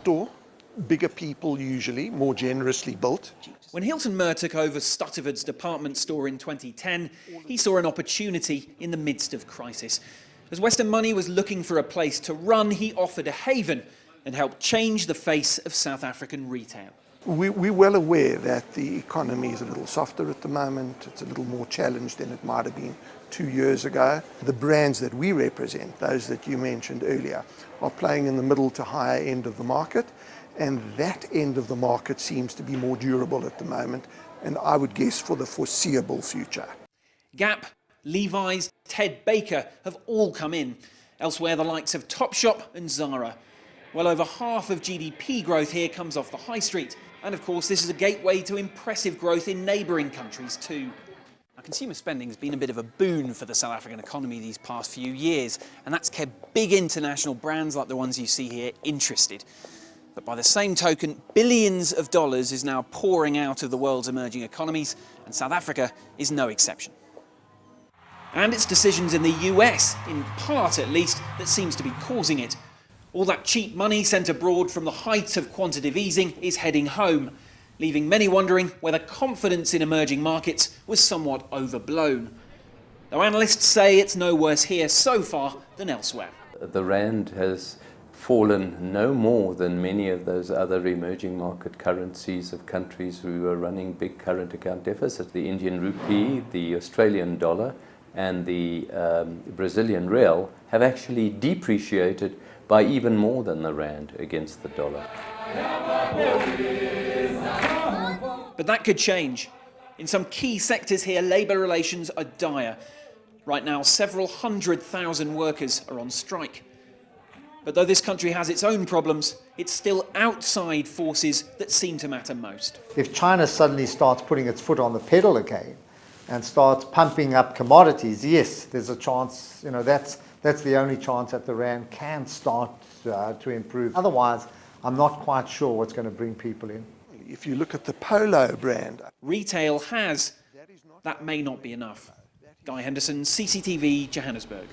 outdoor, bigger people usually, more generously built. When Hilton Murr took over Stutterford's department store in 2010, he saw an opportunity in the midst of crisis. As Western money was looking for a place to run, he offered a haven and helped change the face of South African retail. We're well aware that the economy is a little softer at the moment. It's a little more challenged than it might have been 2 years ago. The brands that we represent, those that you mentioned earlier, are playing in the middle to higher end of the market, and that end of the market seems to be more durable at the moment, and I would guess for the foreseeable future. Gap, Levi's, Ted Baker have all come in. Elsewhere, the likes of Topshop and Zara. Well over half of GDP growth here comes off the high street. And of course, this is a gateway to impressive growth in neighbouring countries too. Now, consumer spending has been a bit of a boon for the South African economy these past few years, and that's kept big international brands like the ones you see here interested. But by the same token, billions of dollars is now pouring out of the world's emerging economies, and South Africa is no exception. And it's decisions in the US, in part at least, that seems to be causing it. All that cheap money sent abroad from the height of quantitative easing is heading home, leaving many wondering whether confidence in emerging markets was somewhat overblown. Though analysts say it's no worse here so far than elsewhere. The rand has fallen no more than many of those other emerging market currencies of countries who are running big current account deficits. The Indian rupee, the Australian dollar, and the Brazilian real have actually depreciated by even more than the rand against the dollar. But that could change. In some key sectors here, labour relations are dire. Right now, several 100,000 workers are on strike. But though this country has its own problems, it's still outside forces that seem to matter most. If China suddenly starts putting its foot on the pedal again and starts pumping up commodities, yes, there's a chance, that's the only chance that the rand can start to improve. Otherwise, I'm not quite sure what's going to bring people in. If you look at the Polo brand, Retail has. That may not be enough. Guy Henderson, CCTV, Johannesburg.